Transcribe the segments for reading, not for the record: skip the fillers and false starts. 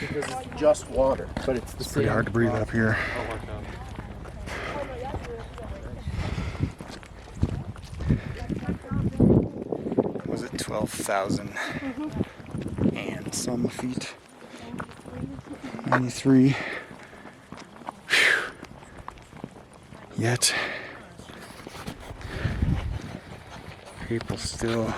Because it's just water, but it's the It's pretty hard to breathe up here. Was it 12,000 and some feet? 93. Whew. Yet people still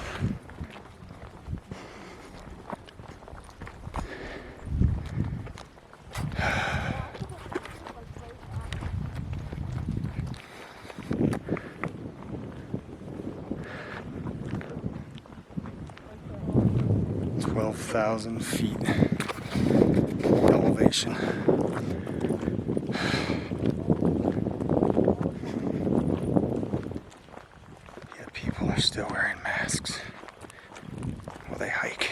feet elevation. Yet people are still wearing masks while they hike.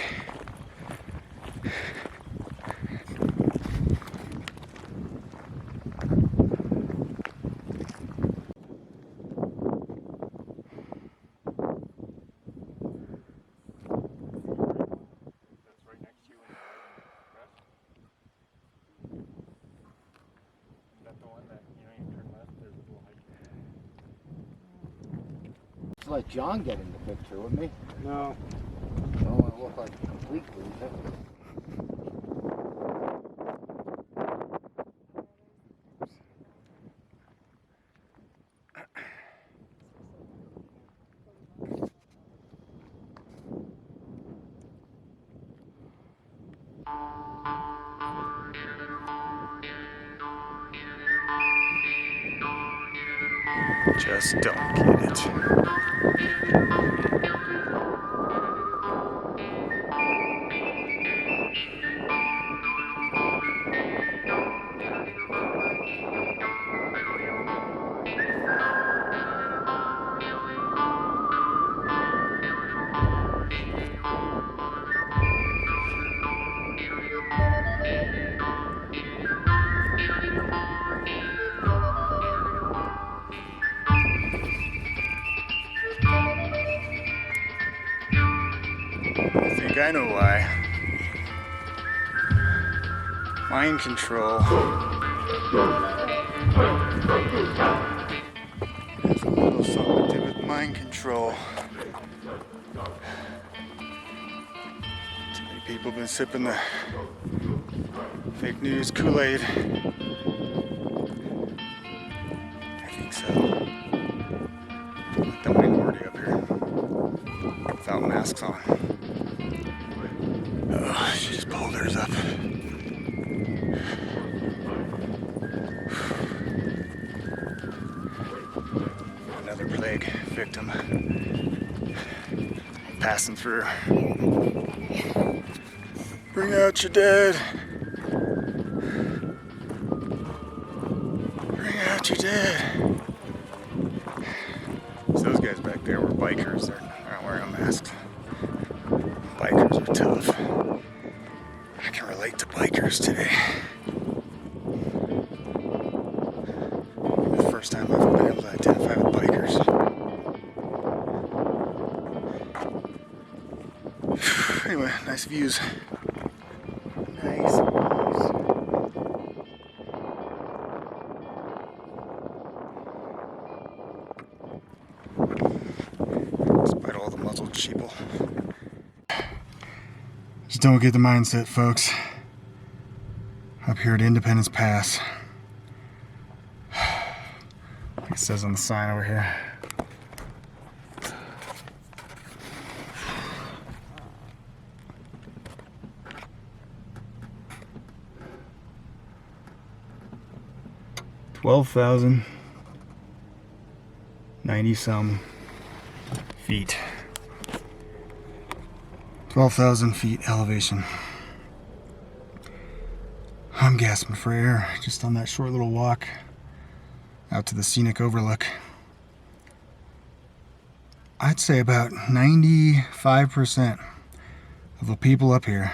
'Cause let John get in the picture with me. No. I don't want to look like a complete loser. Just don't get it. I think I know why. Mind control. There's a little something to do with mind control. Too many people have been sipping the fake news Kool-Aid. I think so. The minority up here without masks on. Oh, she just pulled hers up. Another plague victim passing through. Bring out your dead. Bring out your dead. So those guys back there were bikers. They're not wearing masks. Bikers are tough. I can relate to bikers today. The first time I've been able to identify with bikers. Anyway, nice views. Nice views. Despite all the muzzled sheeple. Just don't get the mindset, folks. Up here at Independence Pass. Like it says on the sign over here. $12,090 some feet. 12,000 feet elevation. I'm gasping for air just on that short little walk out to the scenic overlook. I'd say about 95% of the people up here,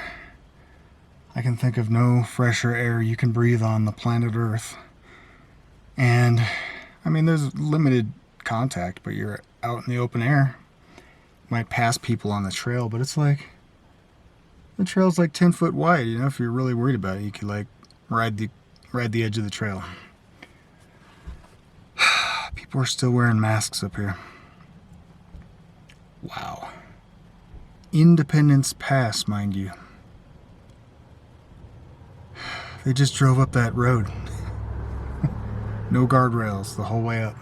I can think of no fresher air you can breathe on the planet Earth. And I mean, there's limited contact, but you're out in the open air. You might pass people on the trail, but it's like, the trail's like 10 foot wide, you know. If you're really worried about it, you could like ride the edge of the trail. People are still wearing masks up here. Wow. Independence Pass, mind you. They just drove up that road. No guardrails the whole way up.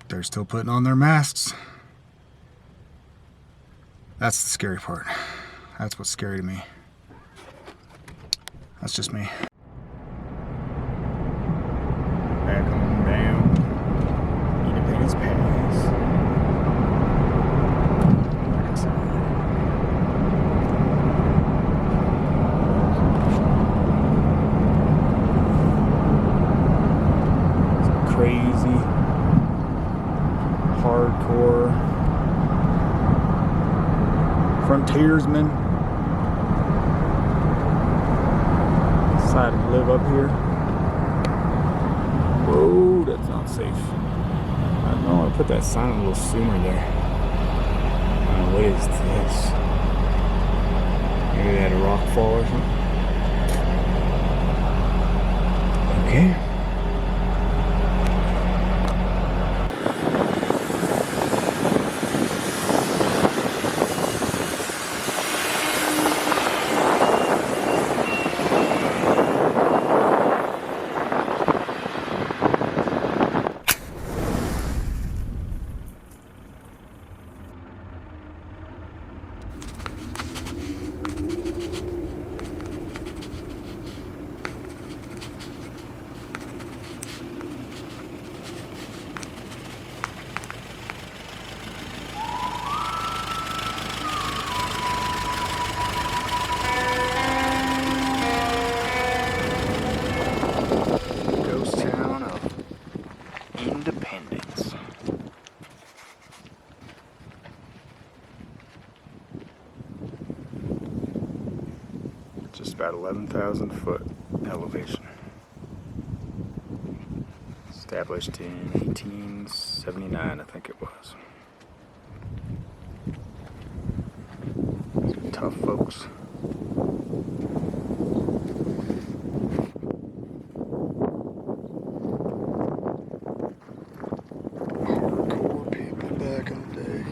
They're still putting on their masks. That's the scary part. That's what's scary to me. That's just me. Back on down. Independence Pass. Back inside. Some crazy, hardcore frontiersmen decided to live up here. Whoa, that's not safe. I don't know, I put that sign a little sooner there. What is this? Maybe they had a rock fall or something. Okay. Independence. Just about 11,000 foot elevation. Established in 1879, I think it was. Tough folks. Back in the day.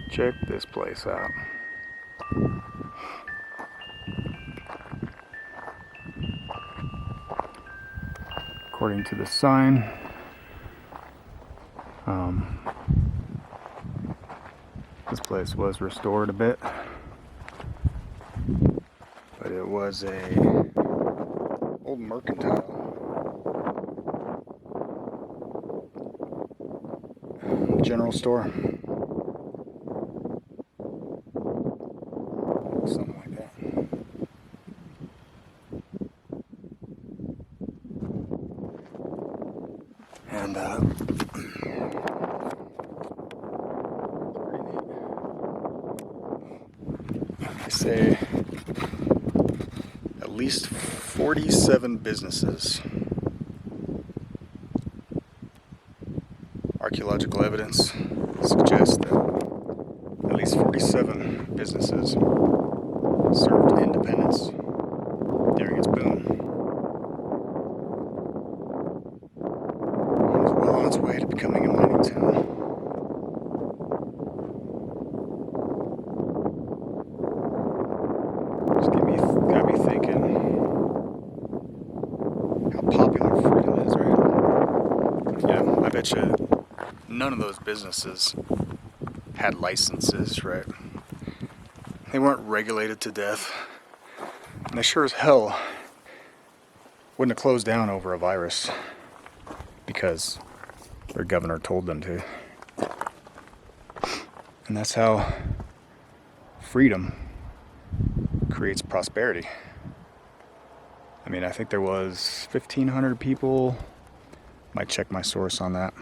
Check this place out. According to the sign, This place was restored a bit, but it was a old mercantile general store, something like that. And they say at least 47 businesses. Archaeological evidence suggests that at least 47 businesses served independence during its boom. It was well on its way to becoming a mining town. Just got me thinking how popular freedom is, right? Yeah, I bet you none of those businesses had licenses, right? They weren't regulated to death. And they sure as hell wouldn't have closed down over a virus because their governor told them to. And that's how freedom creates prosperity. I mean, I think there was 1,500 people. Might check my source on that.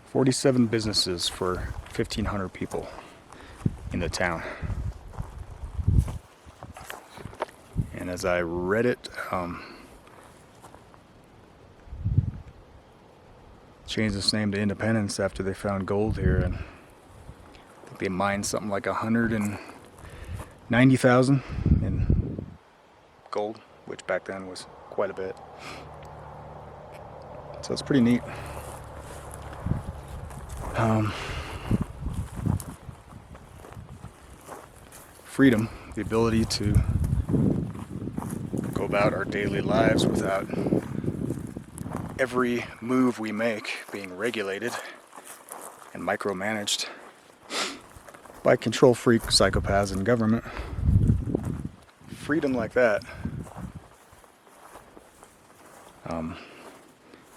47 businesses for 1,500 people in the town. And as I read it, changed its name to Independence after they found gold here, and I think they mined something like 190,000 in gold, which back then was quite a bit. So it's pretty neat. Freedom, the ability to go about our daily lives without every move we make being regulated and micromanaged by control freak psychopaths in government. Freedom like that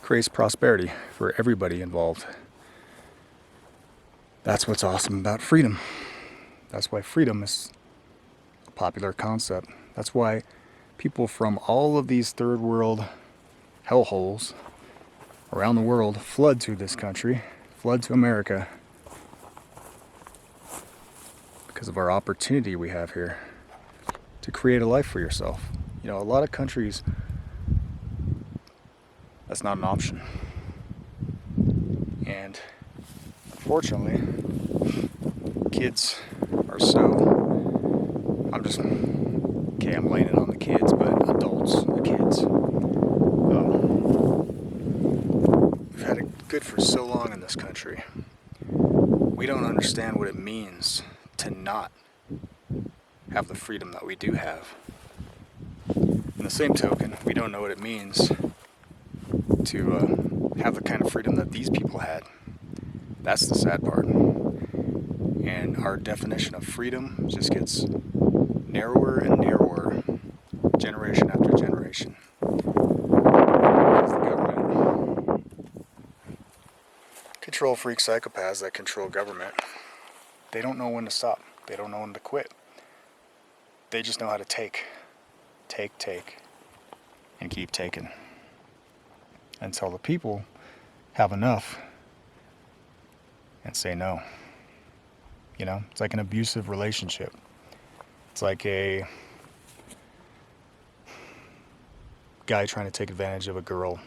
creates prosperity for everybody involved. That's what's awesome about freedom. That's why freedom is a popular concept. That's why people from all of these third world hellholes around the world flood to this country, flood to America, because of our opportunity we have here to create a life for yourself. You know, a lot of countries, that's not an option. And unfortunately, kids are I'm laying it on the kids, but adults, the kids. We've had it good for so long in this country. We don't understand what it means to not have the freedom that we do have. In the same token, we don't know what it means to have the kind of freedom that these people had. That's the sad part. And our definition of freedom just gets narrower and narrower, generation after generation. Because the government, control freak psychopaths that control government, they don't know when to stop. They don't know when to quit. They just know how to take, and keep taking. Until the people have enough and say no. You know, it's like an abusive relationship. It's like a guy trying to take advantage of a girl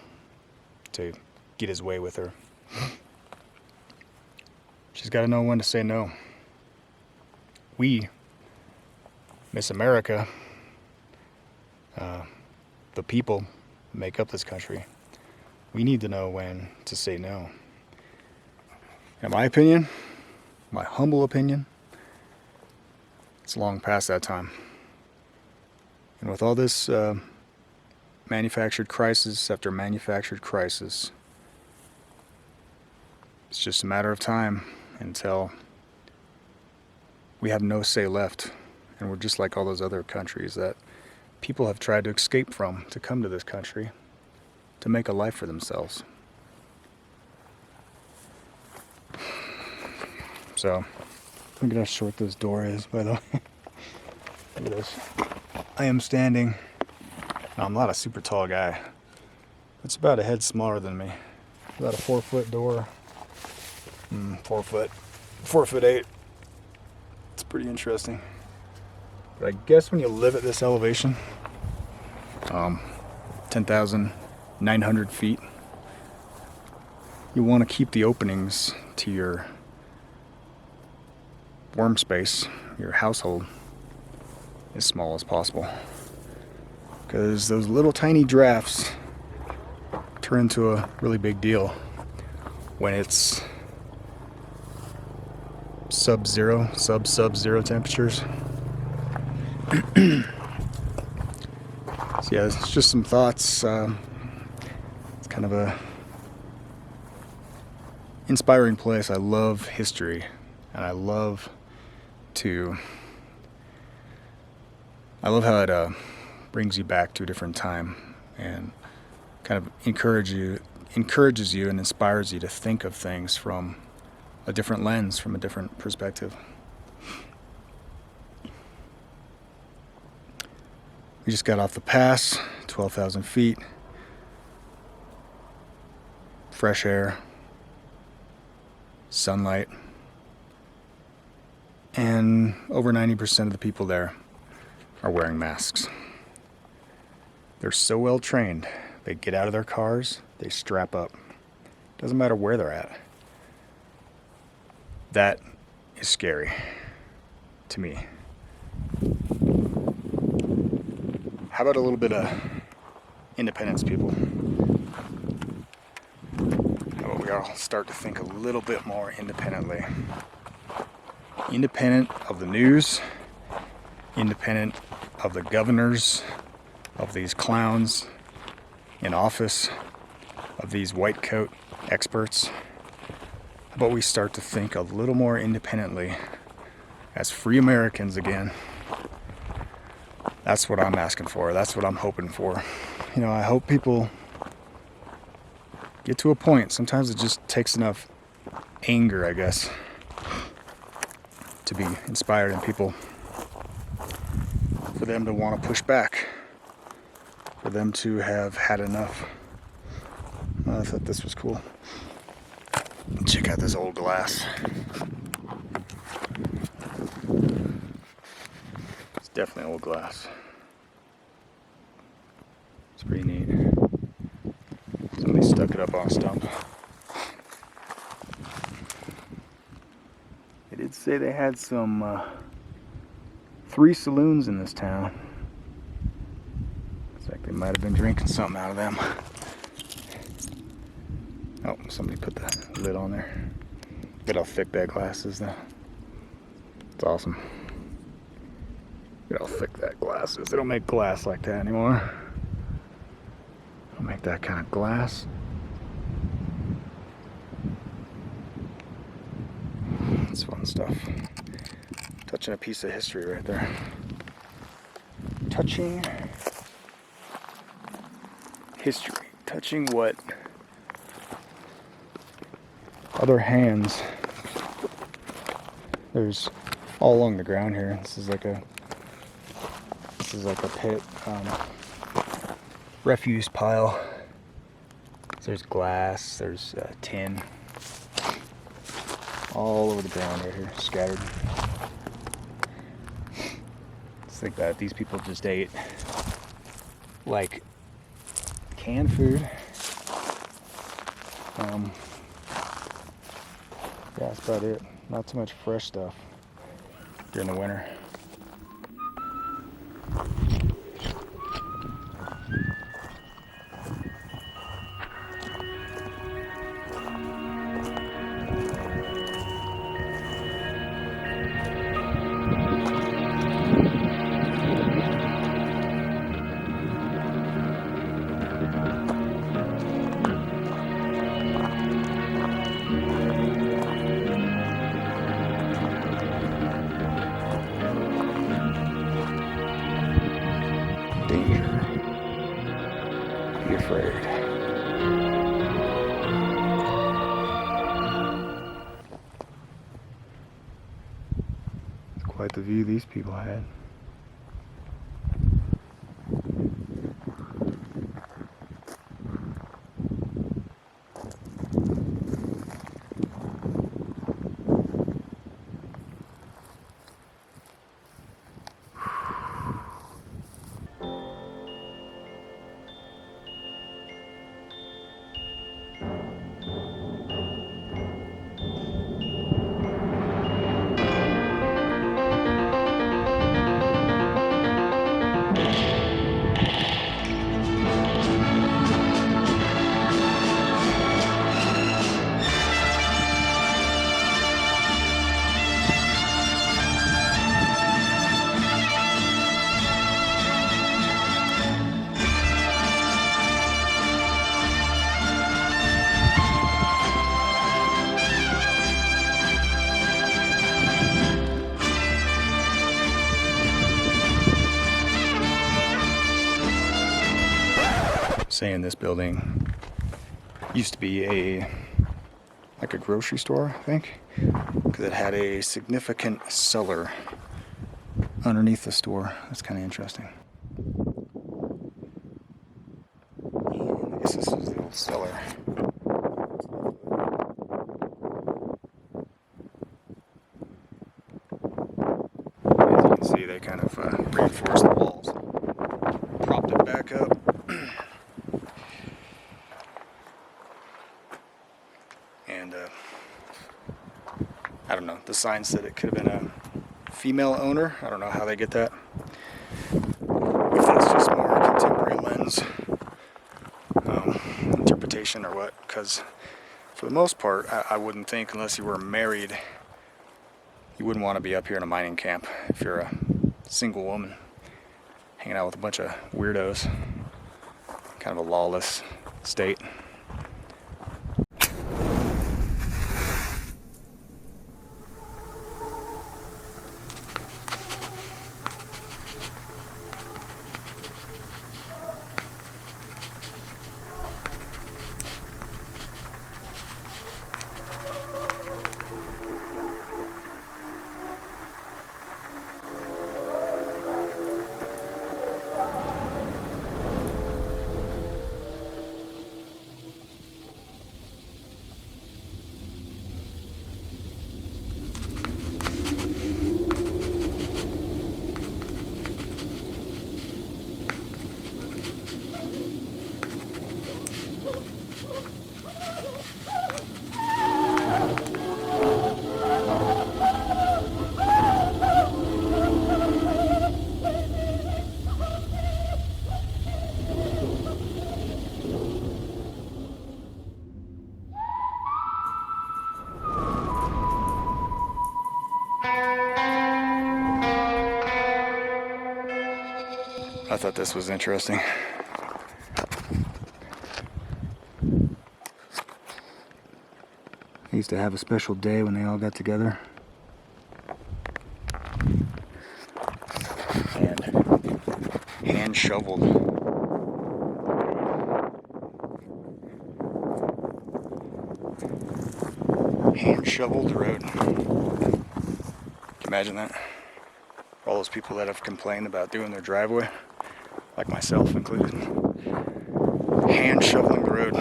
to get his way with her. She's got to know when to say no. We, Miss America, the people make up this country. We need to know when to say no. In my opinion, my humble opinion, it's long past that time. And with all this manufactured crisis after manufactured crisis, it's just a matter of time until we have no say left, and we're just like all those other countries that people have tried to escape from to come to this country to make a life for themselves. So, look at how short this door is, by the way. Look at this. I am standing. No, I'm not a super tall guy. It's about a head smaller than me. About a 4-foot door. 4 foot. 4'8". It's pretty interesting. But I guess when you live at this elevation, 10,900 feet, you want to keep the openings to your worm space, your household, as small as possible. Because those little tiny drafts turn into a really big deal when it's sub-zero temperatures. So yeah, it's just some thoughts. It's kind of a inspiring place. I love history, and I love how it brings you back to a different time and kind of encourages you and inspires you to think of things from a different lens, from a different perspective. We just got off the pass, 12,000 feet, fresh air, sunlight, and over 90% of the people there are wearing masks. They're so well trained, they get out of their cars, they strap up. Doesn't matter where they're at. That is scary to me. How about a little bit of independence, people? How about we all start to think a little bit more independently? Independent of the news, independent of the governors, of these clowns in office, of these white coat experts. How about we start to think a little more independently as free Americans again? That's what I'm asking for. That's what I'm hoping for. You know, I hope people get to a point. Sometimes it just takes enough anger, I guess, to be inspired in people, for them to want to push back, for them to have had enough. I thought this was cool. Check out this old glass. It's definitely old glass. It's pretty neat. Somebody stuck it up on a stump. They did say they had some 3 saloons in this town. Looks like they might have been drinking something out of them. Oh, somebody put the lid on there. Look at how thick that glass is, though. It's awesome. Look at how thick that glass is. They don't make glass like that anymore. They don't make that kind of glass. It's fun stuff. Touching a piece of history right there. Touching history. Touching what other hands. There's all along the ground here. This is like a pit, refuse pile. So there's glass, there's tin, all over the ground right here, scattered. Just think that these people just ate like canned food. Yeah, that's about it. Not too much fresh stuff during the winter. danger. Be afraid. It's quite the view these people had. Saying this building used to be like a grocery store, I think, because it had a significant cellar underneath the store. That's kind of interesting. And I guess this is the old cellar. As you can see, they kind of reinforced the walls, propped it back up. And I don't know, the sign said it could have been a female owner. I don't know how they get that. If that's just more contemporary lens interpretation or what, because for the most part, I wouldn't think, unless you were married, you wouldn't want to be up here in a mining camp if you're a single woman hanging out with a bunch of weirdos. Kind of a lawless state. I thought this was interesting. They used to have a special day when they all got together. And hand shoveled. Hand shoveled the road. Can you imagine that? For all those people that have complained about doing their driveway, like myself included. Hand shoveling the road.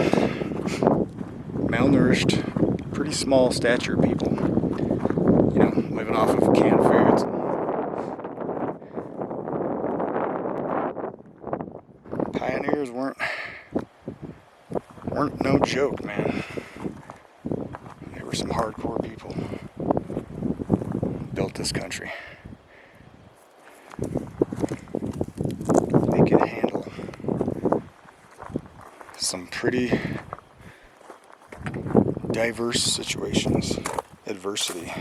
Malnourished, pretty small stature people. You know, living off of canned foods. Pioneers weren't no joke, man. They were some hardcore people. Built this country. They could handle some pretty diverse situations, adversity.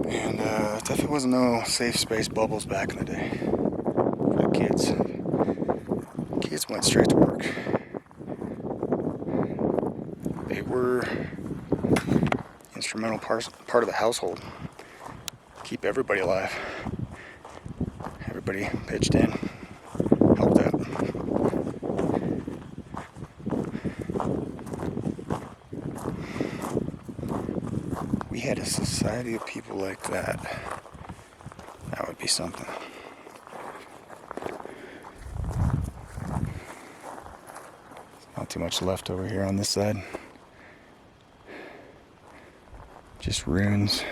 And definitely wasn't no safe space bubbles back in the day for the kids. Kids went straight to work. They were instrumental part of the household. Keep everybody alive. Everybody everybody pitched in, helped out. We had a society of people like that. That would be something. Not too much left over here on this side. Just ruins.